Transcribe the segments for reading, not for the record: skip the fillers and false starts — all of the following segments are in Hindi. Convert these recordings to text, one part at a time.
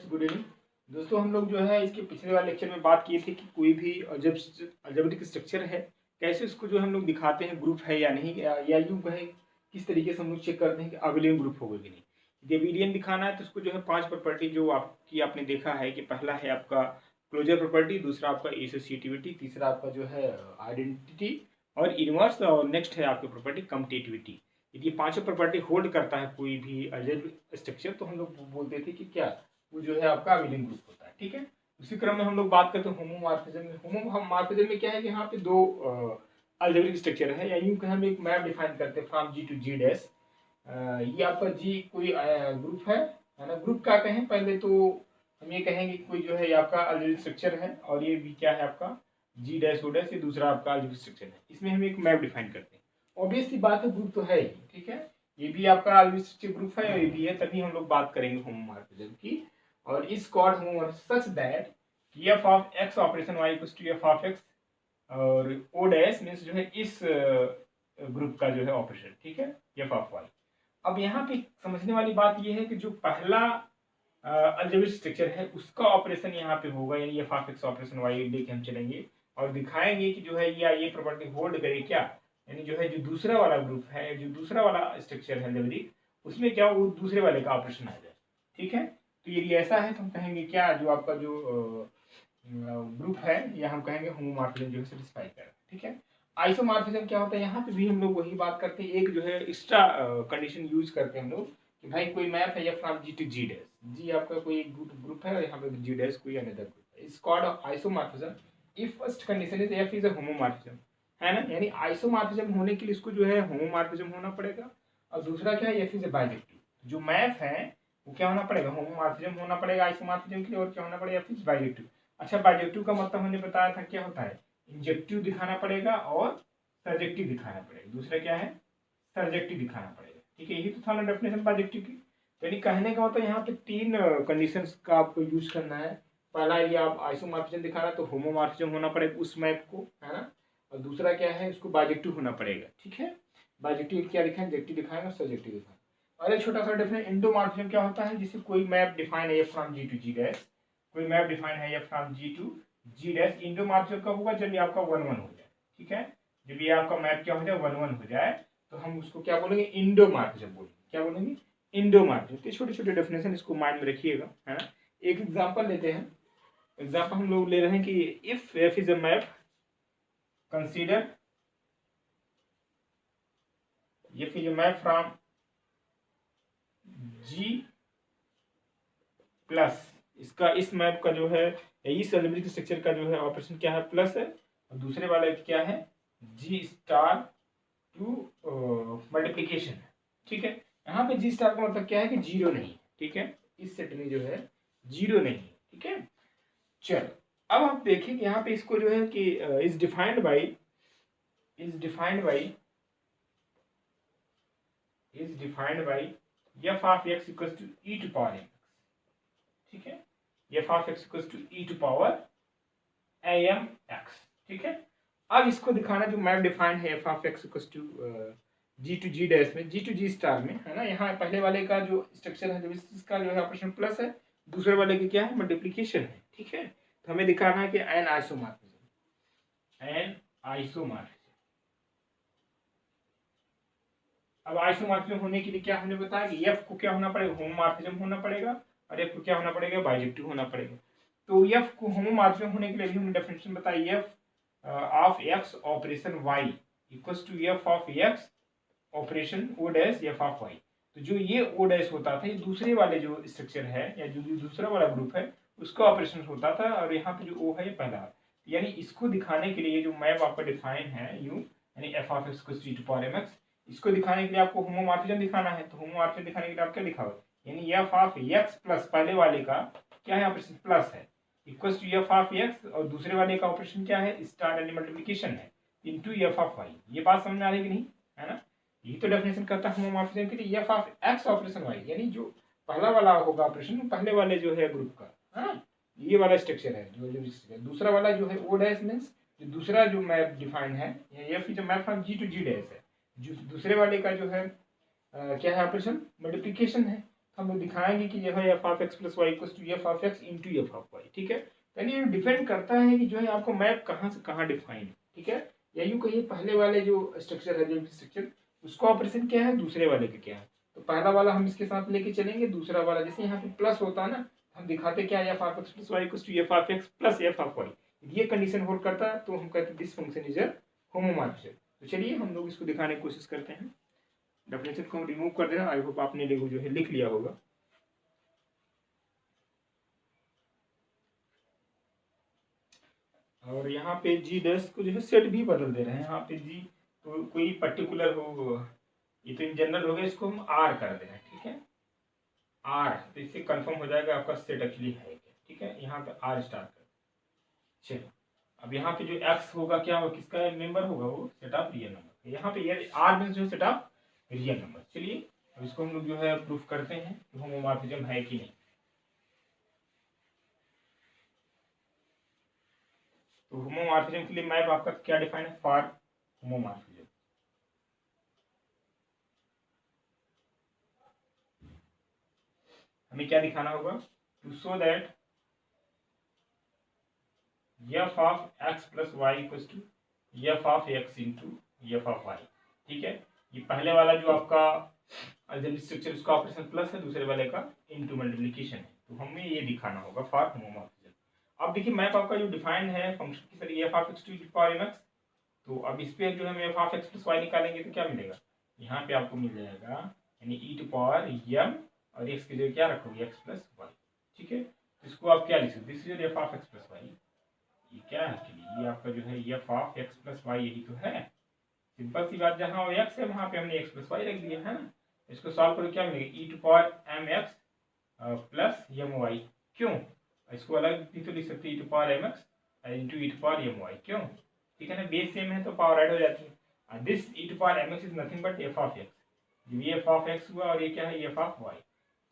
Students, good evening. दोस्तों, हम लोग जो है इसके पिछले वाले लेक्चर में बात किए थे कि कोई भी अलजेब्रिक स्ट्रक्चर है, कैसे उसको जो हम लोग दिखाते हैं, ग्रुप है या नहीं, या यूं कहे किस तरीके से हम लोग चेक करते हैं कि अबेलियन ग्रुप होगा कि नहीं। यदि अबेलियन दिखाना है तो उसको जो है 5 प्रॉपर्टी जो आपने देखा है कि पहला है आपका क्लोजर प्रॉपर्टी, दूसरा आपका एसोसिएटिविटी, तीसरा आपका जो है आइडेंटिटी और इनवर्स, और नेक्स्ट है आपकी प्रॉपर्टी कम्यूटेटिविटी। यदि पांचों प्रॉपर्टी होल्ड करता है कोई भी अलजेब्रिक स्ट्रक्चर तो हम लोग बोलते थे कि क्या वो जो है आपका अबेलियन ग्रुप होता है। ठीक है, उसी क्रम में हम लोग बात करते हैं होमोमॉर्फिज्म में। होमोमॉर्फिज्म में क्या है कि यहाँ पे दो अलजेब्रिक स्ट्रक्चर है, या यूं हम एक मैप डिफाइन करते हैं from G to G dash. ये आपका जी कोई ग्रुप है ना। ग्रुप क्या कहें, पहले तो हम ये कहेंगे कोई जो है आपका अलजेब्रिक स्ट्रक्चर है, और ये भी क्या है आपका जी डैश ओ डैश, ये दूसरा आपका अलजेब्रिक स्ट्रक्चर है। इसमें हम एक मैप डिफाइन करते हैं। ऑब्वियस सी बात है, ग्रुप तो है ही। ठीक है, ये भी आपका अलजेब्रिक ग्रुप है और ये भी है, तभी हम लोग बात करेंगे होमोमॉर्फिज्म की। और is called homomorphism such that f of x operation y equals to f of x, और o डैश मींस जो है इस ग्रुप का जो है ऑपरेशन। ठीक है, f ऑफ y। अब यहाँ पे समझने वाली बात ये है कि जो पहला अलजेब्रिक स्ट्रक्चर है उसका ऑपरेशन यहाँ पे होगा, यानी f of x operation y लेके हम चलेंगे और दिखाएंगे कि जो है ये प्रॉपर्टी होल्ड करे क्या, यानी जो है जो दूसरा वाला ग्रुप है, जो दूसरा वाला स्ट्रक्चर है अलजेब्रिक, उसमें क्या वो दूसरे वाले का ऑपरेशन आ जाए। ठीक है, तो यदि ऐसा है तो हम कहेंगे क्या, जो आपका जो ग्रुप है या हम कहेंगे होमोमॉर्फिज्म जो है सेटिस्फाई कर। ठीक है, आइसोमॉर्फिज्म क्या होता है, यहाँ पे भी हम लोग वही बात करते हैं, एक जो है एक्स्ट्रा कंडीशन यूज करते हैं हम लोग कि भाई कोई मैप है या from G to G dash. G आपका कोई ग्रुप है और यहाँ पे जी डैश कोई अनदर ग्रुप है। It's called isomorphism if first condition is f is a homomorphism, है ना। यानी आइसोमॉर्फिज्म होने के लिए इसको जो है होमोमॉर्फिज्म होना पड़ेगा, और दूसरा क्या है, एफ इज अ बाइजेक्टिव। जो मैप है वो क्या होना पड़ेगा, होमोमॉर्फिज्म होना पड़ेगा आइसोमॉर्फिज्म के लिए, और क्या होना पड़ेगा, एफ इज बाइजेक्टिव। अच्छा, बाइजेक्टिव का मतलब हमने बताया था क्या होता है, इंजेक्टिव दिखाना पड़ेगा और सर्जेक्टिव दिखाना पड़ेगा। दूसरा क्या है, सर्जेक्टिव दिखाना पड़ेगा। ठीक है, यही तो था ना डेफिनेशन बाइजेक्टिव की। यानी कहने का मतलब यहाँ पे तीन कंडीशंस का आपको यूज करना है। पहला, यदि आप आइसोमॉर्फिज्म दिखाना तो होमोमॉर्फिज्म होना पड़ेगा उस मैप को, है ना। और दूसरा क्या है, उसको बाइजेक्टिव होना पड़ेगा। ठीक है, बाइजेक्टिव क्या दिखाएंगे, इंजेक्टिव दिखाएंगे और सर्जेक्टिव दिखाएंगे। और एक छोटा सा डिफरेंस, इंडोमॉर्फिज्म क्या होता है, जिससे कोई मैप डिफाइन है from G to G dash, कोई मैप डिफाइन है from G to G dash. Endomorphism कब होगा, जब ये आपका 1-1 हो जाए। ठीक है, जब ये आपका मैप क्या हो जाए, 1-1 हो जाए, तो हम उसको क्या बोलेंगे, इंडोमॉर्फिज्म बोलेंगे। क्या बोलेंगे, इंडोमॉर्फिज्म। तो छोटे छोटे डेफिनेशन इसको माइंड में रखिएगा, है ना। एक एग्जांपल लेते हैं। एग्जांपल हम लोग ले रहे हैं कि if F is a map, consider F is a map from G plus, इसका इस मैप का जो है इस अलजेब्रिक स्ट्रक्चर का जो है ऑपरेशन क्या है, प्लस है, और दूसरे वाला क्या है, जी स्टार टू मल्टीप्लीकेशन है। ठीक है, यहाँ पे जी स्टार का मतलब क्या है कि जीरो नहीं। ठीक है, इस सेट में जो है जीरो नहीं। ठीक है, चलो अब हम देखें कि यहाँ पे इसको जो है कि is defined by f of x equal to e to power mx। ठीक है, f of x equal to e to power amx। ठीक है, अब इसको दिखाना, जो मैप डिफाइंड है f of x equal to G to G dash में, जी टू जी स्टार में, है ना। यहाँ पहले वाले का जो स्ट्रक्चर है, जो इसका जो है ऑपरेशन प्लस है, दूसरे वाले की क्या है, मल्टीप्लीकेशन है। ठीक है, तो हमें दिखाना है कि एन आइसोमॉर्फिज्म। अब आइसोमॉर्फिज्म होने के लिए क्या हमने बताया कि एफ को क्या होना पड़ेगा, होमोमॉर्फिज्म होना पड़ेगा, और एफ को क्या होना पड़ेगा, बाइजेक्टिव होना पड़ेगा। तो एफ को होमोमॉर्फिज्म होने के लिए भी हमने डेफिनेशन बताई, F of X operation Y equals to F of X operation O dash F of Y. तो जो ये ओ डैश होता था, ये दूसरे वाले जो स्ट्रक्चर है या जो दूसरा वाला ग्रुप है उसका ऑपरेशन होता था, और यहाँ पे जो ओ है ये पहला। यानी इसको दिखाने के लिए जो मैप आपका डिफाइन है यू, यानी F of X equals to e to power mx, इसको दिखाने के लिए आपको होमोमॉर्फिज्म दिखाना है। तो होमोमॉर्फिज्म दिखाने के लिए आप क्या लिखा हुआ, यानी एफ ऑफ एक्स प्लस पहले वाले का क्या है ऑपरेशन, प्लस है, equals to F of X, और दूसरे वाले का ऑपरेशन क्या है, स्टार यानी मल्टीप्लिकेशन है, इनटू एफ ऑफ वाई। ये बात समझ में आ रही कि नहीं, है ना। ये तो डेफिनेशन करता है होमोमॉर्फिज्म के लिए, F of X operation Y, यानी जो पहला वाला होगा ऑपरेशन पहले वाले जो है ग्रुप का, हाँ, ये वाला स्ट्रक्चर है जो दूसरा वाला जो है ओ डैश मींस जो दूसरा जो मैप डिफाइन है, एफ जो map from G to G dash है, जो दूसरे वाले का जो है क्या है ऑपरेशन, मल्टीप्लिकेशन है। हम लोग दिखाएंगे कि यह F of X plus Y equal to F of X into F of Y. ठीक है, यानी ये डिपेंड करता है कि जो है आपको मैप कहाँ से कहाँ डिफाइन है। ठीक है, या यूँ कहिए पहले वाले जो स्ट्रक्चर है, जो स्ट्रक्चर उसका ऑपरेशन क्या है, दूसरे वाले का क्या है। तो पहला वाला हम इसके साथ लेके चलेंगे, दूसरा वाला जैसे यहाँ पे प्लस होता है ना, हम दिखाते क्या है, F of X plus Y equal to F of X plus F of Y. ये कंडीशन होल्ड करता है तो हम कहते हैं this function is a homomorphism. तो चलिए हम लोग इसको दिखाने की कोशिश करते हैं। डेफिनेशन को हम रिमूव कर देना। आई होप आपने देखो जो है लिख लिया होगा। और यहाँ पे जी डैश को जो है सेट भी बदल दे रहे हैं। यहाँ पे जी तो कोई पर्टिकुलर हो, ये तो इन जनरल हो गया, इसको हम आर कर दे रहे हैं। ठीक है, आर, तो इससे कंफर्म हो जाएगा आपका सेट एक्चुअली है क्या। ठीक है, यहाँ पे आर स्टार कर। चलो, अब यहाँ पे जो एक्स होगा क्या, वो किसका मेंबर होगा, वो सेट ऑफ रियल नंबर। यहाँ पे ये आर मींस जो सेट ऑफ रियल नंबर। चलिए अब इसको हम लोग जो है प्रूफ करते हैं कि होमोमॉर्फिज्म है कि नहीं। तो होमोमॉर्फिज्म के लिए मैप आपका क्या डिफाइन है, फॉर होमोमॉर्फिज्म। हमें क्या दिखाना होगा, to show that F of X plus Y equals to F of X into F of Y. ठीक है, ये पहले वाला जो आपका अलजेब्रिक स्ट्रक्चर उसका ऑपरेशन प्लस है, दूसरे वाले का इनटू मल्टीप्लिकेशन है। तो हमें ये दिखाना होगा फॉर होमोमॉर्फिज्म। अब देखिए मैप आपका जो डिफाइंड है फंक्शन की तरह F of x to the power M X. तो अब इस पे जो हम F of X plus Y निकालेंगे तो क्या मिलेगा, यहाँ पे आपको मिल जाएगा यानी ई टू पावर एम और एक्स की जगह क्या रखोगे, एक्स प्लस वाई। ठीक है, इसको आप क्या लिख सकते, this is F of X plus Y. ये क्या है एक्चुअली, ये आपका जो है F of X plus Y, यही तो है। सिंपल सी बात, जहाँ एक्स है वहाँ पे हमने एक्स प्लस वाई रख दिया है ना। इसको सॉल्व करो क्या मिलेगा, e to power M x plus M y. क्यों, इसको अलग भी तो लिख सकते e to power M x into e to power m y. क्यों, ठीक है ना, बेस सेम है तो पावर ऐड हो जाती है। This E to power M X is nothing but F of X. ये एफ ऑफ एक्स हुआ और ये क्या है, एफ ऑफ वाई।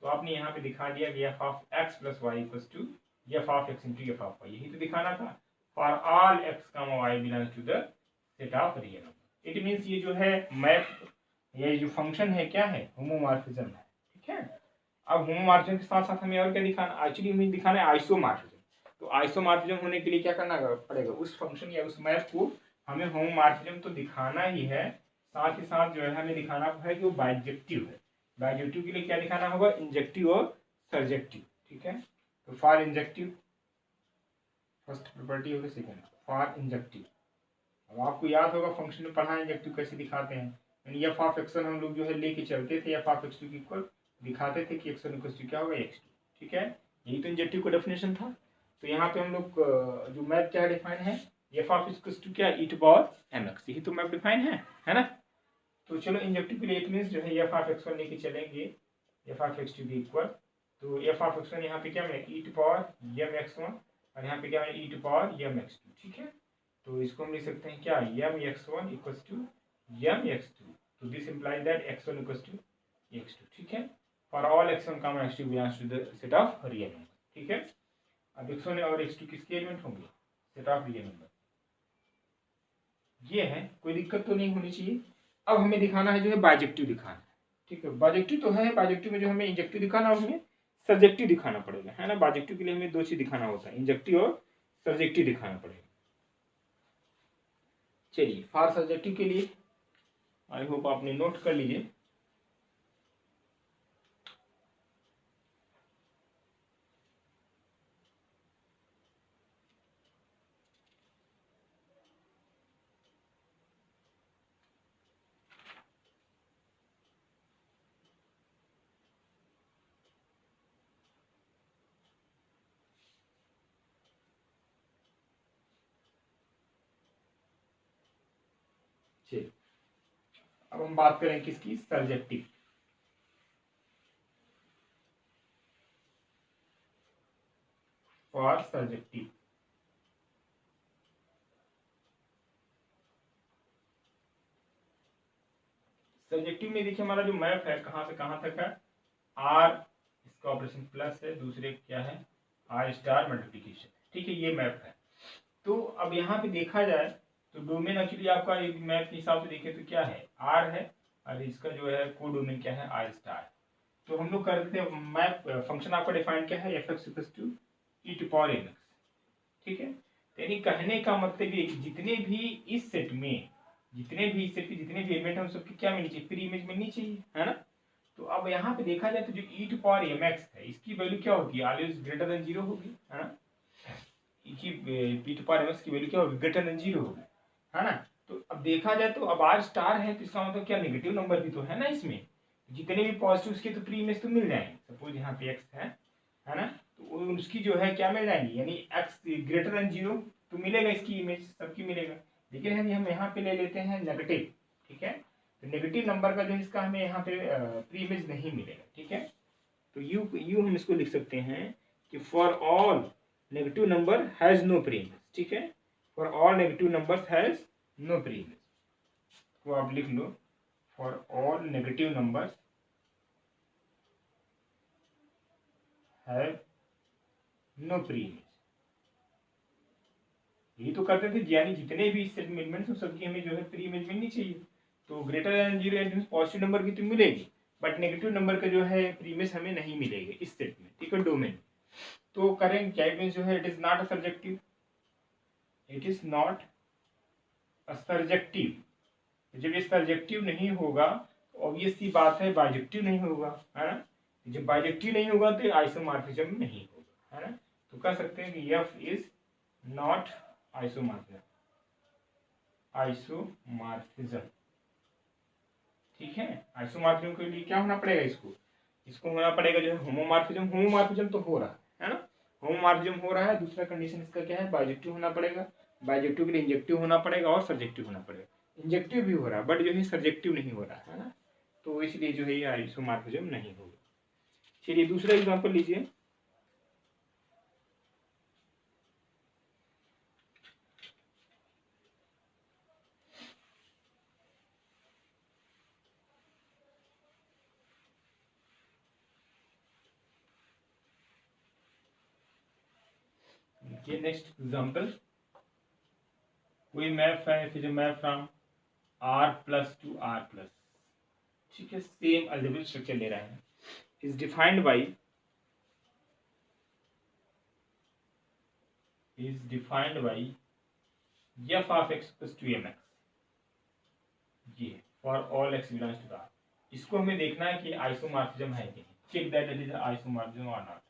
तो आपने यहाँ पे दिखा दिया कि F of X plus Y equals to F of X into F of Y, यही तो दिखाना था। For all X comma Y belongs to the set of real number. It means ये जो है मैप, ये जो फंक्शन है क्या है, होमोमॉर्फिज्म है। ठीक है, अब होमोमॉर्फिज्म के साथ साथ हमें और क्या दिखाना, एक्चुअली हमें दिखाना है आइसोमॉर्फिज्म। तो आइसोमॉर्फिज्म होने के लिए क्या करना पड़ेगा, उस फंक्शन या उस मैप को हमें होमोमॉर्फिज्म तो दिखाना ही है, साथ ही साथ जो है हमें दिखाना है कि वो बाइजेक्टिव है। बाइजेक्टिव के लिए क्या दिखाना होगा, इंजेक्टिव और सर्जेक्टिव। ठीक है, तो फॉर इंजेक्टिव फर्स्ट प्रॉपर्टी होगी, सेकेंड फॉर इंजेक्टिव। अब आपको याद होगा फंक्शन में पढ़ा इंजेक्टिव कैसे दिखाते हैं, यानी एफ ऑफ एक्स हम लोग जो है लेके चलते थे, एफ ऑफ एक्स टू की इक्वल दिखाते थे कि एक्स वन इक्वल टू क्या होगा, एक्स टू। ठीक है, यही तो इंजेक्टिव का डेफिनेशन था। तो यहाँ पे हम लोग जो मैप क्या डिफाइन है, एफ ऑफ इक्वल टू क्या, ई टू पावर एम एक्स, यही तो मैप डिफाइन है ना। तो चलो इंजेक्टिव के लिए इट मीन्स जो है एफ ऑफ एक्स वन लेके चलेंगे एफ ऑफ एक्स टू की इक्वल। तो एफ ऑफ एक्स वन यहाँ पे क्या मिलेगा, e to power M x one और यहाँ पे क्या है, e to power M x two. ठीक है, तो इसको हम लिख सकते हैं क्या, m x one equals to M x two. तो this implies that x one equals to x two. ठीक है, for all x one comma x two belongs to the set of real number. ठीक है, अब एक्स वन और एक्स टू किसके एलिमेंट होंगे, सेट ऑफ रियल नंबर। ये है, कोई दिक्कत तो नहीं होनी चाहिए। अब हमें दिखाना है जो है बाइजेक्टिव दिखाना है। ठीक है, बाइजेक्टिव तो है, बाइजेक्टिव में जो हमें इंजेक्टिव दिखाना और हमें सब्जेक्टिव दिखाना पड़ेगा, है ना। बाइजेक्टिव के लिए हमें दो चीज दिखाना होता है, इंजेक्टिव और सब्जेक्टिव दिखाना पड़ेगा। चलिए फॉर सब्जेक्टिव के लिए आई होप आपने नोट कर लीजिए। चलिए अब हम बात करें किसकी, सब्जेक्टिव। फॉर सब्जेक्टिव, सब्जेक्टिव में देखिए हमारा जो मैप है कहाँ से कहाँ तक है, आर इसका ऑपरेशन प्लस है, दूसरे क्या है आर स्टार मल्टीप्लीकेशन। ठीक है, ये मैप है। तो अब यहाँ पे देखा जाए तो डोमेन एक्चुअली आपका एक मैप के हिसाब से देखे तो क्या है, आर है और इसका जो है को डोमेन क्या है, आर स्टार। तो हम लोग कर देते हैं मैप फंक्शन आपका डिफाइंड क्या है, F X equal to E to power M X, ठीक है। तो यानी कहने का मतलब ये कि जितने भी इस सेट में जितने भी एलिमेंट हैं उन सबकी क्या मिलनी चाहिए, प्री इमेज मिलनी चाहिए, है ना। तो अब यहाँ पे देखा जाए तो जो ई टू पावर एम एक्स है इसकी वैल्यू क्या होगी, ऑलवेज ग्रेटर देन जीरो होगी, है ना। ई टू पावर एम एक्स की वैल्यू क्या होगी, ग्रेटर देन जीरो होगी, है ना। तो अब देखा जाए तो अब आर स्टार है तो इसका मतलब क्या नेगेटिव नंबर भी तो है ना इसमें, जितने भी पॉजिटिव उसके तो प्री इमेज तो मिल जाएंगे। सपोज यहाँ पे एक्स है ना, तो उसकी जो है क्या मिल जाएंगी, यानी एक्स ग्रेटर देन जीरो तो मिलेगा, इसकी इमेज सबकी मिलेगा। लेकिन हम यहाँ पे ले लेते हैं नेगेटिव, ठीक है। तो नेगेटिव नंबर का जो इसका हमें यहाँ पे प्री इमेज नहीं मिलेगा, ठीक है। तो यू हम इसको लिख सकते हैं कि for all negative number has no preimage, ठीक है। For all negative number has no preimage, तो आप लिख लो for all negative numbers have no preimage. यही तो करते थे, यानी जितने भी सेट में एलिमेंट्स हैं सबकी हमें जो है प्री इमेज मिलनी चाहिए। तो greater than zero and positive number की तो मिलेगी, बट नेगेटिव नंबर का जो है प्री इमेज हमें नहीं मिलेगी इस सेट में, ठीक है, डोमेन। तो करेंगे क्या, इट मींस जो है it is not a surjective, it is not a surjective. जब ये सर्जेक्टिव नहीं होगा तो ऑब्वियस सी बात है बाइजेक्टिव नहीं होगा, है ना। जब बाइजेक्टिव नहीं होगा तो आइसोमॉर्फिज्म नहीं होगा, है ना। तो कह सकते हैं कि F is not isomorphism, isomorphism, ठीक है। आइसोमॉर्फिज्म के लिए क्या होना पड़ेगा, इसको होना पड़ेगा जो है होमोमॉर्फिज्म। होमोमॉर्फिज्म तो हो रहा है ना, होमोमॉर्फिज्म हो रहा है। दूसरा कंडीशन इसका क्या है, बाइजेक्टिव होना पड़ेगा। बाइजेक्टिव के लिए इंजेक्टिव होना पड़ेगा और सब्जेक्टिव होना पड़ेगा। इंजेक्टिव भी हो रहा है बट जो है सब्जेक्टिव नहीं हो रहा है ना, तो इसलिए जो है ये आइसोमॉर्फिज्म नहीं होगा। चलिए दूसरा एग्जांपल लीजिए। ये नेक्स्ट एग्जांपल, कोई मैप है, फिर map from R plus to R plus, ठीक है, सेम अलजेब्रिक स्ट्रक्चर ले रहा है, is defined by f of x plus 2mx, ये for all x belongs to R। इसको हमें देखना है कि आइसोमॉर्फिज्म है कि नहीं, check that it is isomorphism और नॉट।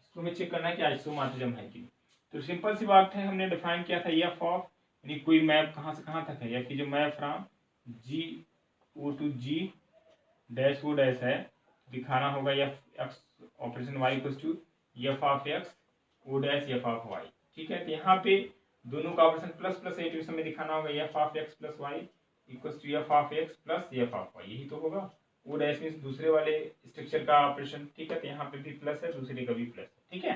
इसको हमें चेक करना है कि आइसोमॉर्फिज्म है कि नहीं। तो सिंपल सी बात है, हमने डिफाइन किया था f ऑफ, यानी कोई मैप कहाँ से कहाँ तक है, या कि जो map from G O to G dash O dash है, दिखाना होगा f x operation y equal to f of x O dash f of y, ठीक है। तो यहाँ पे दोनों का ऑपरेशन प्लस प्लस है, तो इस समय दिखाना होगा f of x plus Y equal to f of x plus f of y, यही तो होगा। O डैश मीन्स दूसरे वाले स्ट्रक्चर का ऑपरेशन, ठीक है। तो यहाँ पे भी प्लस है, दूसरे का भी प्लस है, ठीक है।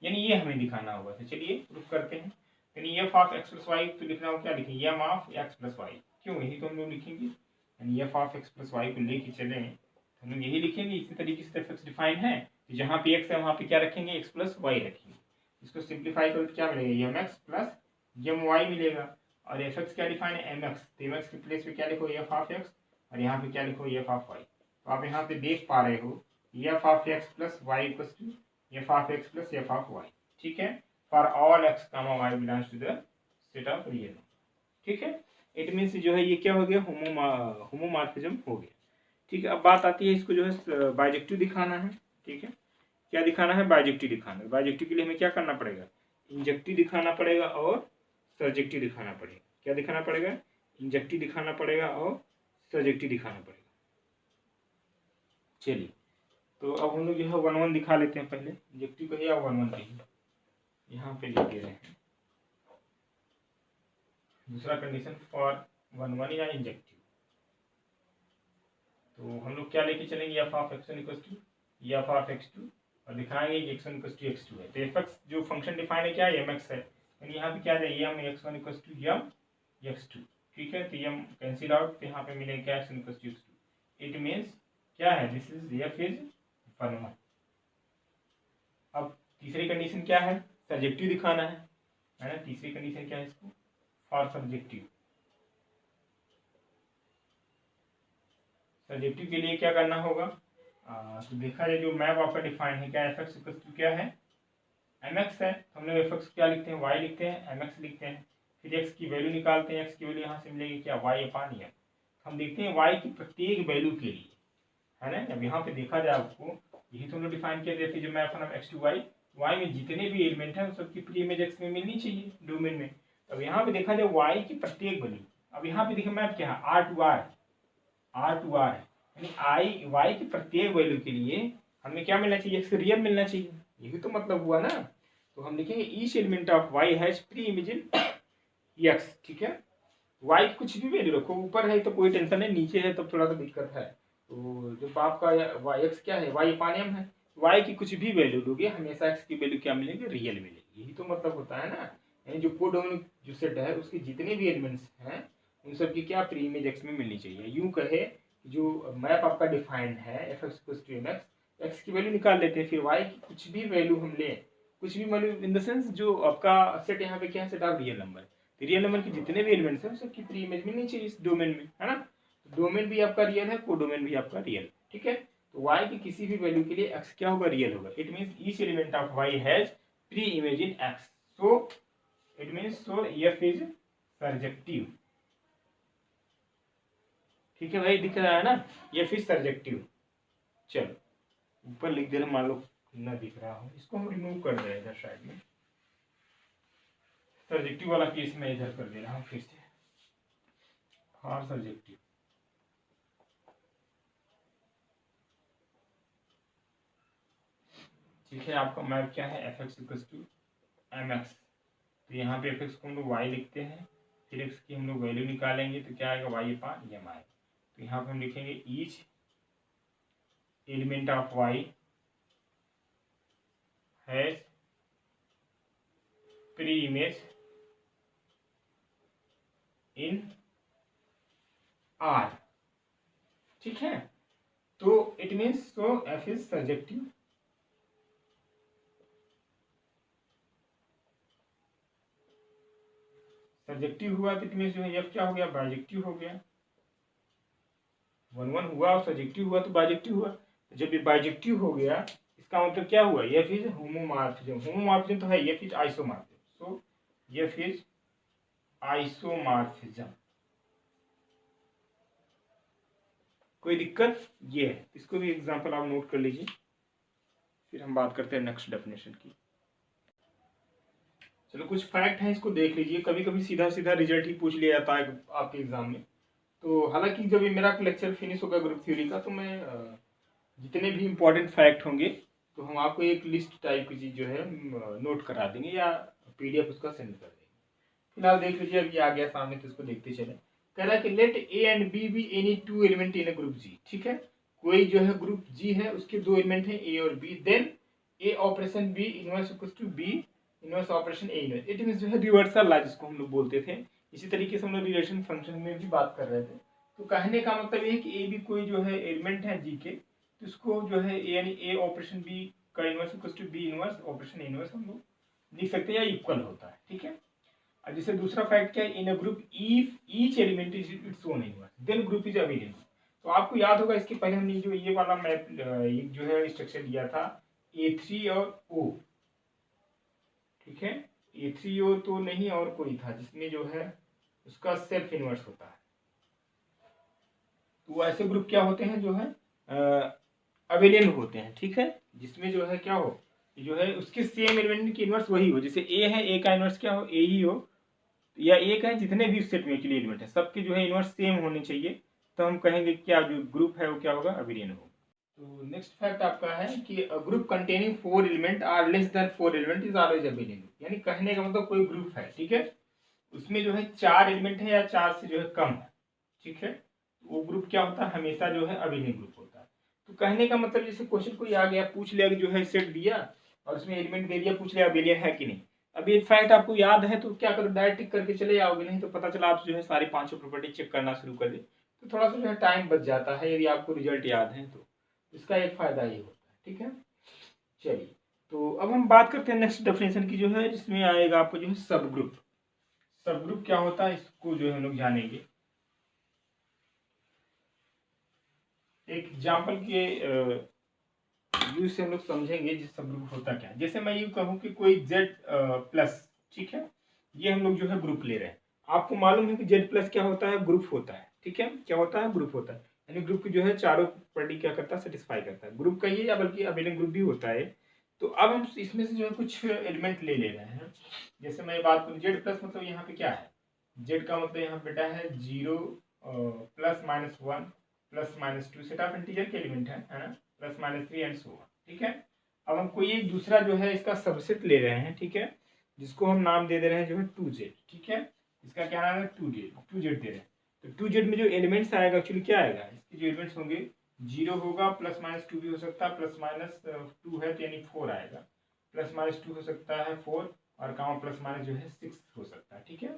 यानी ये हमें दिखाना होगा। तो चलिए प्रूफ करते हैं। यानी f of x plus Y तो लिखना होगा, क्या लिखेंगे, m of x plus Y, क्यों, यही तो हम लोग लिखेंगे। यानी f of x plus Y को लेके चले तो हम लोग यही लिखेंगे। इसी तरीके से f डिफाइन है, जहाँ पे x है वहाँ पे क्या रखेंगे, x प्लस वाई रखेंगे। इसको सिंप्लीफाई करो तो क्या मिलेगा, M x plus M Y मिलेगा। और एफ एक्स क्या डिफाइन है, एम एक्स, तो एम एक्स के प्लेस पे क्या लिखो, एफ ऑफ एक्स, और यहाँ पे क्या लिखो, एफ ऑफ वाई। तो आप यहाँ पे देख पा रहे हो F of X plus Y equals to F of X plus F of Y, ठीक है, for all X comma Y belongs to the set of real, ठीक है। इट मीन्स जो है ये क्या हो गया, होमोमॉर्फिज्म हो गया, ठीक है। अब बात आती है इसको जो है बाइजेक्टिव दिखाना है, ठीक है। क्या दिखाना है, बाइजेक्टिव दिखाना है। बाइजेक्टिव के लिए हमें क्या करना पड़ेगा, इंजेक्टिव दिखाना पड़ेगा और सर्जेक्टिव दिखाना पड़ेगा। क्या दिखाना पड़ेगा, इंजेक्टिव दिखाना पड़ेगा और सर्जेक्टिव दिखाना पड़ेगा। चलिए तो अब हम लोग जो है 1 1 दिखा लेते हैं, पहले इंजेक्टिव कहिए या 1 1 कहिए, यहाँ पे लिख दे रहे हैं। दूसरा कंडीशन फॉर 1 1 या इंजेक्टिव, तो हम लोग क्या लेके चलेंगे, F of x one equal to F of x two, और दिखाएंगे कि x1 इक्वल टू x2 है। तो एफ एक्स जो फंक्शन डिफाइन है क्या है, एम एक्स है, यानी यहाँ पे क्या है, M x1 equal to M x2, ठीक है। तो एम कैंसिल आउट, तो यहाँ पे मिलेगा क्या, x1 equal to x2। It means क्या है, दिस इज f इज 1 1। अब तीसरी कंडीशन क्या है, सब्जेक्टिव दिखाना है ना। तीसरी कंडीशन क्या है, इसको फॉर सब्जेक्टिव, सर्जेक्टिव के लिए क्या करना होगा, तो देखा जाए जो मैप आपका डिफाइन है क्या, एफ एक्स क्या है, एम एक्स है, तो हम लोग एफ एक्स क्या लिखते हैं, वाई लिखते हैं, एम एक्स लिखते हैं, फिर एक्स की वैल्यू निकालते हैं, एक्स की वैल्यू यहाँ से मिलेगी क्या, वाई अपान एम। हम देखते हैं वाई की प्रत्येक वैल्यू के लिए, है ना, अब यहाँ पे देखा जाए आपको यही तो हम लोग डिफाइन किया था, फिर जो मैप है एक्स टू वाई, वाई में जितने भी एलिमेंट हैं उन सबकी प्री इमेज एक्स में मिलनी चाहिए डोमेन में। अब यहाँ पे देखा जाए वाई की प्रत्येक वैल्यू, अब यहाँ पे देखिए मैप क्या है, R to R, R to R है, यानी आई वाई की प्रत्येक वैल्यू के लिए हमें क्या मिलना चाहिए, एक्स रियल मिलना चाहिए, यही तो मतलब हुआ ना। तो हम लिखेंगे each element of Y has pre image in X, ठीक है। वाई कुछ भी वैल्यू रखो, ऊपर है तो कोई टेंशन नहीं, नीचे है तब थोड़ा सा दिक्कत है। तो जब आपका वाई एक्स क्या है, वाई अपान एम है, वाई की कुछ भी वैल्यू दोगे हमेशा एक्स की वैल्यू क्या मिलेगी, रियल मिलेगी, यही तो मतलब होता है ना। यानी जो कोडोमिन जो सेट है उसके जितने भी एलिमेंट्स हैं उन सब की क्या प्री इमेज एक्स में मिलनी चाहिए। यूं कहे जो मैप आपका डिफाइंड है F X to M X, X की वैल्यू निकाल लेते हैं, फिर वाई की कुछ भी वैल्यू हम लें, कुछ भी वैल्यू इन द सेंस जो आपका सेट यहाँ पे क्या है, set of real number, real number के जितने भी एलिमेंट्स हैं सबकी प्री इमेज मिलनी चाहिए इस डोमेन में, है ना। डोमेन भी आपका रियल है, कोडोमेन भी आपका रियल, ठीक है। तो y की किसी भी वैल्यू के लिए x क्या होगा, रियल होगा। It means each element of y has pre image in x, so it means so f is surjective, ठीक है भाई, दिख रहा है ना, f इज सर्जेक्टिव। चलो ऊपर लिख दे रहे, मान लो न दिख रहा हो, इसको हम रिमूव कर रहे हैं इधर साइड में, सर्जेक्टिव वाला केस में इधर कर दे रहा हूँ फिर से, फॉर सर्जेक्टिव। ठीक है, आपका मैप क्या है, F X equals to M X, तो यहाँ पे एफ एक्स को हम लोग वाई लिखते हैं, फिर एक्स की हम लोग वैल्यू निकालेंगे तो क्या आएगा, वाई अपान एम आएगा। तो यहाँ पे हम लिखेंगे each element of Y has pre image in R, ठीक है। तो it means so F is surjective, surjective हुआ तो इट मीन्स जो है एफ क्या हो गया, बाइजेक्टिव हो गया, वन वन हुआ और सर्जेक्टिव हुआ तो बाइजेक्टिव हुआ। जब ये बाइजेक्टिव हो गया इसका मतलब क्या हुआ, एफ इज होमोमॉर्फिज्म, होमोमॉर्फिज्म तो है, F is isomorphism, so F is isomorphism. कोई दिक्कत, ये है, इसको भी एग्जांपल आप नोट कर लीजिए, फिर हम बात करते हैं नेक्स्ट डेफिनेशन की। चलो कुछ फैक्ट हैं, इसको देख लीजिए, कभी कभी सीधा सीधा रिजल्ट ही पूछ लिया जाता है आपके एग्जाम में। तो हालांकि जब ये मेरा लेक्चर फिनिश होगा ग्रुप थ्योरी का, तो मैं जितने भी इम्पोर्टेंट फैक्ट होंगे तो हम आपको एक लिस्ट टाइप की चीज़ जो है नोट करा देंगे या पीडीएफ उसका सेंड कर देंगे। फिलहाल देख लीजिए, अब ये आ गया सामने तो इसको देखते चले। कह रहा है कि let A and B be any two element in a group G, ठीक है, कोई जो है ग्रुप जी है उसके दो एलिमेंट हैं ए और B, then A operation B inverse equals to B inverse operation A inverse, it means जो है रिवर्सल लॉ जिसको हम लोग बोलते थे। इसी तरीके से हम लोग रिलेशन फंक्शन में भी बात कर रहे थे। तो कहने का मतलब ये है कि ए भी कोई जो है एलिमेंट है जी के, तो इसको जो है यानी ए ऑपरेशन बी का inverse equals to B inverse operation inverse हम लोग लिख सकते हैं या इक्वल होता है, ठीक है। और जैसे दूसरा फैक्ट क्या है, in a group if each element is its own inverse then group is अवेलेबल। तो आपको याद होगा इसके पहले हमने जो ये वाला मैप जो है स्ट्रक्चर दिया था A3 और O, ठीक है, A3O तो नहीं और कोई था जिसमें जो है उसका सेल्फ इनवर्स होता है। तो ऐसे ग्रुप क्या होते हैं जो है अवेलेबल होते हैं, ठीक है, जिसमें जो है क्या हो, जो है उसके सेम एलिमेंट की इनवर्स वही हो, जैसे ए है, ए का इनवर्स क्या हो, ए ही हो, या एक है, जितने भी सेट में एक्चुअली एलिमेंट है सबके जो है इनवर्स सेम होने चाहिए, तो हम कहेंगे क्या जो ग्रुप है वो क्या होगा, अवेलियन होगा। तो नेक्स्ट फैक्ट आपका है कि group containing 4 element are less than 4 element is always abelian, यानी कहने का मतलब कोई ग्रुप है, ठीक है, उसमें जो है 4 एलिमेंट है या 4 से जो है कम है, ठीक है, वो ग्रुप क्या होता है, हमेशा जो है अवेलियन ग्रुप होता है। तो कहने का मतलब जैसे क्वेश्चन कोई आ गया पूछ लिया कि जो है सेट दिया और उसमें एलिमेंट दे दिया, पूछ लिया अवेलियन है कि नहीं। अब ये फैक्ट आपको याद है तो क्या करो, डायरेक्ट टिक करके चले जाओगे, नहीं तो पता चला आप जो है सारी 5 प्रॉपर्टी चेक करना शुरू कर दे, तो थोड़ा सा जो है टाइम बच जाता है यदि आपको रिजल्ट याद है तो, इसका एक फायदा ये होता है, ठीक है। चलिए, तो अब हम बात करते हैं नेक्स्ट डेफिनेशन की, जो है जिसमें आएगा आपको जो है सब ग्रुप। सब ग्रुप क्या होता है इसको जो है हम लोग जानेंगे। एक एग्जाम्पल के यूज से हम लोग समझेंगे जिस सब ग्रुप होता क्या है। जैसे मैं यूँ कहूँ कि कोई जेड प्लस, ठीक है, ये हम लोग जो है ग्रुप ले रहे हैं। आपको मालूम है कि जेड प्लस क्या होता है, ग्रुप होता है, ठीक है, क्या होता है, ग्रुप होता है, यानी ग्रुप की जो है चारों प्रॉपर्टी क्या करता है, सेटिस्फाई करता है। ग्रुप कहिए या बल्कि अबेलियन ग्रुप भी होता है। तो अब हम इसमें से जो है कुछ एलिमेंट ले रहे हैं। जैसे मैं बात करूँ जेड प्लस, मतलब यहाँ पे क्या है, जेड का मतलब यहाँ बेटा है 0 plus minus 1 plus minus 2, set of integer के एलिमेंट है ना, plus minus 3 and so on, ठीक है। अब हम कोई एक दूसरा जो है इसका सबसेट ले रहे हैं, ठीक है, जिसको हम नाम दे दे रहे हैं जो है 2z, ठीक है, इसका क्या नाम है 2z दे रहे हैं। तो 2z में जो एलिमेंट्स आएगा एक्चुअली क्या आएगा, इसके जो एलिमेंट्स होंगे 0 होगा, प्लस माइनस 2 भी हो सकता है, प्लस माइनस 2 है तो यानी 4 आएगा, प्लस माइनस 2 हो सकता है 4, और गाँव प्लस माइनस जो है 6 हो सकता है, ठीक है।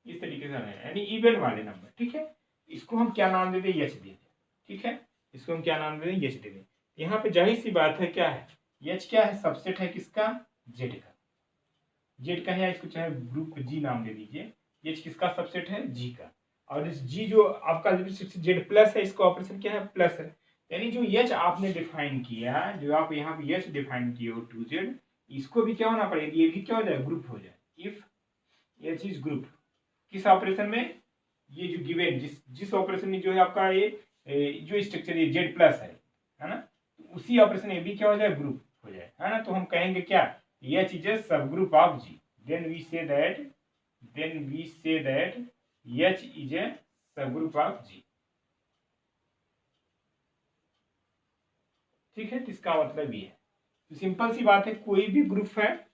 इस तरीके से है, यानी इवन वाले नंबर, ठीक है। इसको हम क्या नाम दे दें, यच दे दें, ठीक है, इसको हम क्या नाम दे दें, यच दे दें। यहाँ पे जाहिर सी बात है क्या है, यच क्या है, सबसेट है किसका, जेड का, जेड का है, इसको चाहे ग्रुप को जी नाम दे दीजिए। एच किसका सबसेट है, जी का, और इस जी जो आपका जेड प्लस है, इसका ऑपरेशन क्या है, प्लस है, यानी जो एच आपने डिफाइन किया, जो आप यहाँ पे एच डिफाइन किए हो 2z, इसको भी क्या होना पड़ेगा, ये भी क्या हो जाए, ग्रुप हो जाए। इफ एच इज ग्रुप, किस ऑपरेशन में, ये जो गिवन जिस ऑपरेशन में जो है आपका ये जो स्ट्रक्चर ये जेड प्लस है ना, तो उसी ऑपरेशन में भी क्या हो जाए, ग्रुप हो जाए, है ना। तो हम कहेंगे क्या, H is a subgroup of G. Then we say that H is a subgroup of G. ठीक है, तो इसका मतलब ये है, तो सिंपल सी बात है, कोई भी ग्रुप है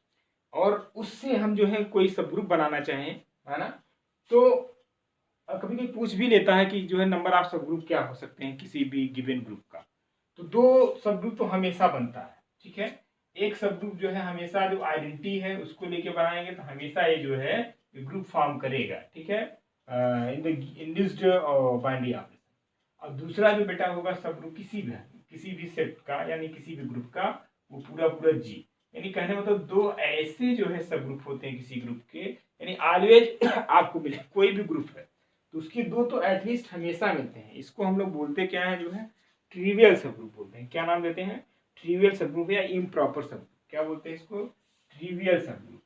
और उससे हम जो है कोई सब ग्रुप बनाना चाहें, है ना, तो कभी कभी पूछ भी लेता है कि जो है नंबर ऑफ सब ग्रुप क्या हो सकते हैं किसी भी गिवन ग्रुप का। तो दो सब ग्रुप तो हमेशा बनता है, ठीक है। एक सब ग्रुप जो है हमेशा जो आइडेंटिटी है उसको लेके बनाएंगे तो हमेशा ये जो है ग्रुप फॉर्म करेगा, ठीक है, in the induced binary operation. और दूसरा जो बेटा होगा सब ग्रुप किसी भी सेट का, यानी किसी भी ग्रुप का, वो पूरा पूरा जी, यानी कहने मतलब दो ऐसे जो है सब ग्रुप होते हैं किसी ग्रुप के, यानी ऑलवेज आपको मिले कोई भी ग्रुप है तो उसके दो तो एटलीस्ट हमेशा मिलते हैं। इसको हम लोग बोलते क्या है, जो है ट्रिवियल सब ग्रुप बोलते हैं। क्या नाम देते हैं, ट्रिवियल सब ग्रुप या इम्प्रॉपर सब ग्रुप, क्या बोलते हैं इसको, ट्रिवियल सब ग्रुप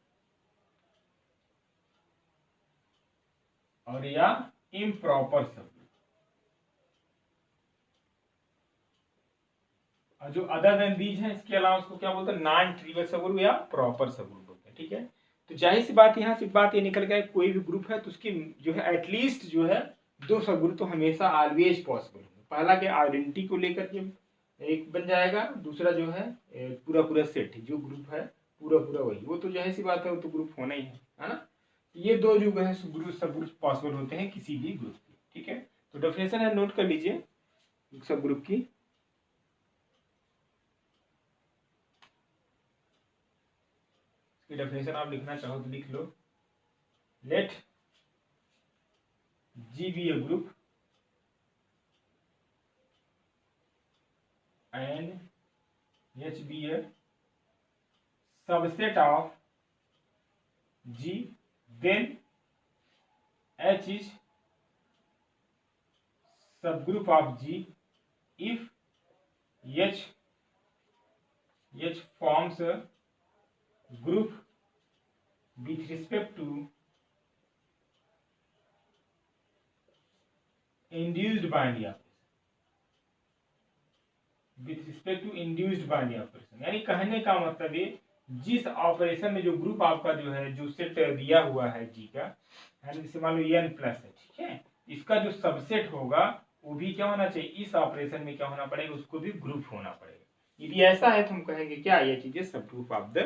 और या इम्प्रॉपर सब ग्रुप। और जो अदर देन दीज है इसके अलावा उसको क्या बोलते हैं, नॉन ट्रिवियल सब ग्रुप या प्रॉपर सब ग्रुप बोलते हैं, ठीक है। तो जाहिर सी बात यहाँ से बात ये निकल गया, कोई भी ग्रुप है तो उसकी जो है एटलीस्ट जो है दो सब ग्रुप तो हमेशा ऑलवेज पॉसिबल होंगे। पहला के आइडेंटिटी को लेकर के एक बन जाएगा, दूसरा जो है पूरा पूरा सेट जो ग्रुप है पूरा पूरा वही, वो तो जाहिर सी बात है, वो तो ग्रुप होना ही है ना। ये दो जो है ग्रुप सब ग्रुप पॉसिबल होते हैं किसी भी ग्रुप की, ठीक है। तो डेफिनेशन है, नोट कर लीजिए सब ग्रुप की। डेफिनेशन आप लिखना चाहो तो लिख लो, late G be a group and H be a subset of G, then H is subgroup of G if H forms a group with respect to induced binary operation, with respect to induced binary operation, यानी कहने का मतलब ये जिस ऑपरेशन में जो ग्रुप आपका जो है जो सेट दिया हुआ है जी का, जैसे मान लो n प्लस है, ठीक है, इसका जो सबसेट होगा वो भी क्या होना चाहिए, इस ऑपरेशन में क्या होना पड़ेगा, उसको भी ग्रुप होना पड़ेगा। यदि ऐसा है तो हम कहेंगे क्या, ये चीजें सब group of the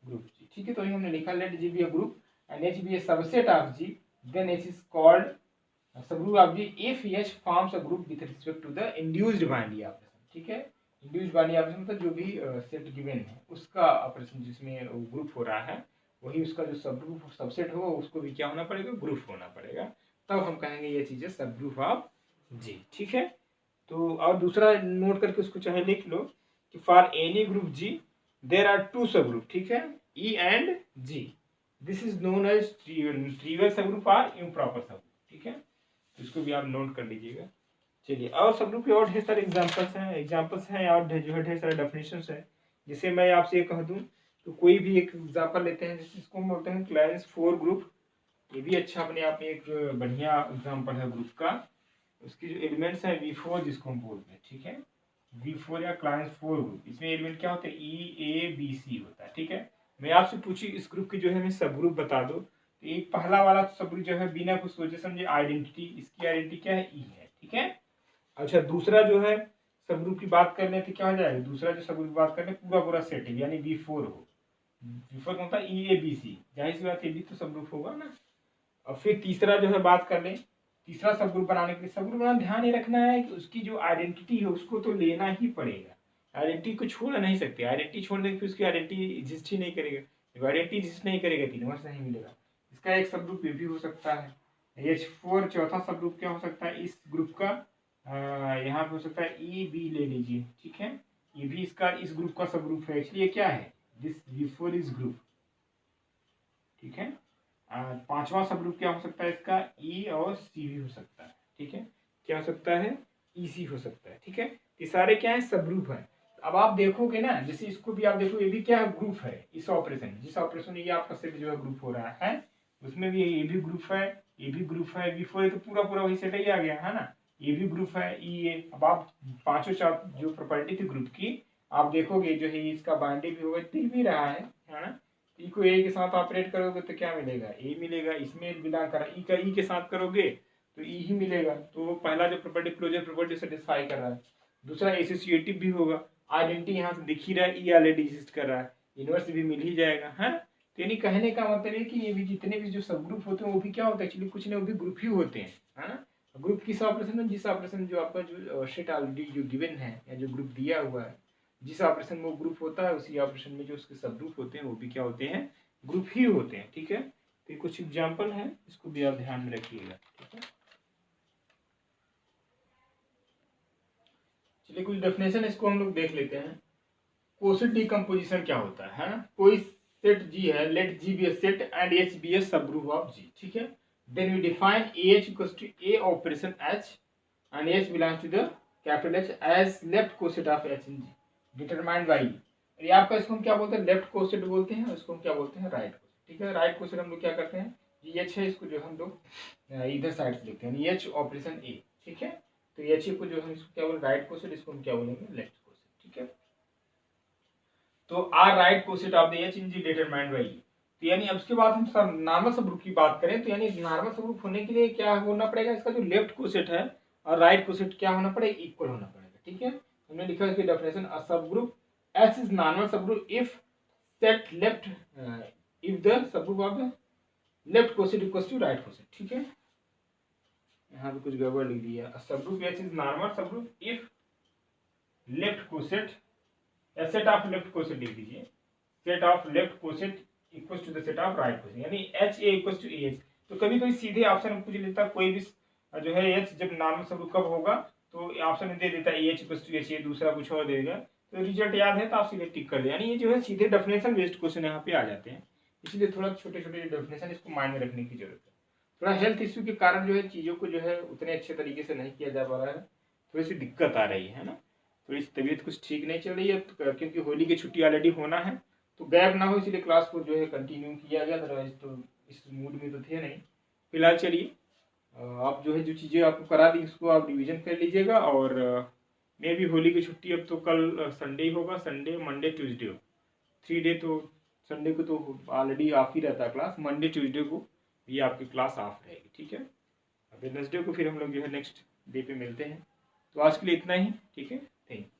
group G, ठीक है। तो हमने लिखा let G be a group and H be a subset of G, then H is called subgroup of G if H forms a group with respect to the induced binary operation, ठीक है। induced binary operation मतलब जो भी सेट गिवन है उसका ऑपरेशन जिसमें ग्रुप हो रहा है, वही उसका जो सब ग्रुप सबसेट हो उसको भी क्या होना पड़ेगा, ग्रुप होना पड़ेगा, तब हम कहेंगे ये चीजें सब ग्रुप ऑफ जी, ठीक है। तो और दूसरा नोट करके उसको चाहे लिख लो कि for any group G there are two subgroup, ठीक है, E and G, this is known as trivial subgroup और इम्प्रॉपर सब ग्रुप, ठीक है। इसको भी आप नोट कर लीजिएगा। चलिए, और सब ग्रुप के और ढेर सारे एग्जाम्पल्स हैं और जो है ढेर सारे डेफिनेशंस हैं। जिसे मैं आपसे ये कह दूँ तो कोई भी एक एग्जाम्पल लेते हैं, जिसको हम बोलते हैं क्लाइंस 4 ग्रुप। ये भी अच्छा अपने आप में एक बढ़िया एग्जाम्पल है ग्रुप का। उसकी जो एलिमेंट्स हैं V4 जिसको हम बोलते हैं, ठीक है, V4 या क्लाइंस 4 ग्रुप। इसमें एलिमेंट क्या होते हैं, EABC होता है, ठीक है। मैं आपसे पूछी इस ग्रुप की जो है हमें सब ग्रुप बता दो, तो एक पहला वाला सब ग्रुप जो है बिना कुछ सोचे समझे आइडेंटिटी, इसकी आइडेंटिटी क्या है, E है, ठीक है। अच्छा, दूसरा जो है सब ग्रुप की बात कर ले तो क्या हो जाएगा, दूसरा जो सब ग्रुप की बात कर ले पूरा पूरा सेट है, यानी V4 हो। V4 कौन सा, EABC, जाहिर सी बात है भी तो सब ग्रुप होगा ना। और फिर तीसरा जो है बात कर लें, तीसरा सब ग्रुप बनाने के लिए सब ग्रुप बनाना ध्यान ये रखना है कि उसकी जो आइडेंटिटी है उसको तो लेना ही पड़ेगा। आइडेंटिटी को छोड़ नहीं सकते, आइडेंटिटी छोड़ देंगे फिर उसकी आइडेंटिटी एग्जिस्ट ही नहीं करेगा। जब आइडेंटिटी एग्जिस्ट नहीं करेगा 3 वर्ष नहीं मिलेगा। इसका एक सब ग्रुप ये भी हो सकता है। H4 चौथा सब ग्रुप क्या हो सकता है इस ग्रुप का, यहाँ पे हो सकता है EB ले लीजिए, ठीक है। ये भी इसका इस ग्रुप का सब ग्रुप है। एक्चुअली ये क्या है, दिस V4 इज ग्रुप, ठीक है। पांचवा सब ग्रुप क्या हो सकता है इसका, E और C भी हो सकता है, ठीक है। क्या हो सकता है, EC हो सकता है, ठीक है। ये सारे क्या है, सब ग्रुप है। अब आप देखोगे ना, जैसे इसको भी आप देखो, ये भी क्या है, ग्रुप है। इस ऑपरेशन, जिस ऑपरेशन में ये आपका सेट जो है ग्रुप हो रहा है, उसमें भी ये भी ग्रुप है, ये भी ग्रुप है। V4 तो पूरा पूरा वही सेट ही आ गया है ना। ये भी ग्रुप है EA। अब आप पांचों जो प्रॉपर्टी थी ग्रुप की, आप देखोगे जो है इसका बाइंडिंग भी होगा, दिख भी रहा है ना। ई को ए के साथ ऑपरेट करोगे तो क्या मिलेगा, ए मिलेगा। इसमें बिलोंग कर ई का ई के साथ करोगे तो ई ही मिलेगा। तो पहला जो प्रॉपर्टी क्लोजर प्रॉपर्टी सेटिस्फाई कर रहा है। दूसरा एसोसिएटिव भी होगा, आइडेंटिटी यहाँ से दिख ही रहा है, ई ऑलरेडी एग्जिस्ट कर रहा है, इनवर्स भी मिल ही जाएगा, है। तो यानी कहने का मतलब है कि ये भी जितने भी जो सब ग्रुप होते हैं वो भी क्या होता है, एक्चुअली कुछ नहीं, वो भी ग्रुप ही होते हैं, है ना। ग्रुप किस ऑपरेशन में, जिस ऑपरेशन जो आपका जो सेट ऑलरेडी जो गिवन है या जो ग्रुप दिया हुआ है, जिस ऑपरेशन में वो ग्रुप होता है उसी ऑपरेशन में जो उसके सब ग्रुप होते हैं वो भी क्या होते हैं, ग्रुप ही होते हैं, ठीक है। तो ये कुछ एग्जाम्पल है, इसको भी आप ध्यान में रखिएगा, ठीक है। चलिए कुछ डेफिनेशन इसको हम लोग देख लेते हैं। कोसेट डीकम्पोजिशन क्या होता है ना। कोई सेट G है, let G be a set and H be a सब ग्रुप ऑफ G, ठीक है। Then we define AH equals to A operation H and H belongs to the capital H as left coset of H in G determined by E। ये आपका इसको हम क्या बोलते हैं, लेफ्ट कोसेट बोलते हैं, इसको हम क्या बोलते हैं, राइट कोसेट, ठीक है। राइट कोसेट हम लोग क्या करते हैं, ये H है, इसको जो हम लोग इधर साइड से लिखते हैं, H ऑपरेशन A, ठीक है। तो H को जो हम इसको क्या बोलेंगे, राइट कोसेट, इसको हम क्या बोलेंगे, लेफ्ट कोसेट, ठीक है। तो are right coset of the H in G determined by E। तो यानी अब उसके बाद हम सब नॉर्मल सब ग्रुप की बात करें तो यानी नॉर्मल सब ग्रुप होने के लिए क्या होना पड़ेगा, इसका जो लेफ्ट कोसेट है और राइट कोसेट क्या होना पड़ेगा, इक्वल होना पड़ेगा, ठीक है। हमने लिखा इसकी definition, a subgroup S is normal subgroup if set left if the सब group of the left coset equals to right coset, ठीक है। यहाँ पे कुछ गड़बड़ लिख दिया, subgroup S is normal subgroup if left coset, set of left coset लिख दीजिए, set of left coset equals to the set of right coset, यानी HA इक्वल्स टू AH। तो कभी कभी सीधे ऑप्शन पूछ लेता कोई भी जो है H जब नॉर्मल सब कब होगा तो ऑप्शन में दे देता है AH इक्वल्स टू HA, दूसरा कुछ और दे देगा। तो रिजल्ट याद है तो आप सीधे टिक कर दे, यानी ये जो है सीधे डेफिनेशन बेस्ड क्वेश्चन यहाँ पे आ जाते हैं। इसलिए थोड़ा छोटे छोटे डेफिनेशन इसको माइंड में रखने की जरूरत है। थोड़ा हेल्थ इश्यू के कारण जो है चीज़ों को जो है उतने अच्छे तरीके से नहीं किया जा पा रहा है, थोड़ी सी दिक्कत आ रही है ना। थोड़ी सी तबीयत कुछ ठीक नहीं चल रही है क्योंकि होली की छुट्टी ऑलरेडी होना है, तो गैप ना हो इसलिए क्लास को जो है कंटिन्यू किया गया। अदरवाइज तो इस मूड में तो थे नहीं। फिलहाल चलिए आप जो है जो चीज़ें आपको करा दी उसको आप रिवीजन कर लीजिएगा। और मे भी होली की छुट्टी अब तो कल संडे ही होगा, संडे मंडे ट्यूसडे हो 3 डे, तो संडे को तो ऑलरेडी ऑफ ही रहता है क्लास, मंडे ट्यूसडे को भी आपकी क्लास ऑफ रहेगी, ठीक है। वेडनेसडे को फिर हम लोग जो है नेक्स्ट डे पे मिलते हैं। तो आज के लिए इतना ही, ठीक है, थैंक यू।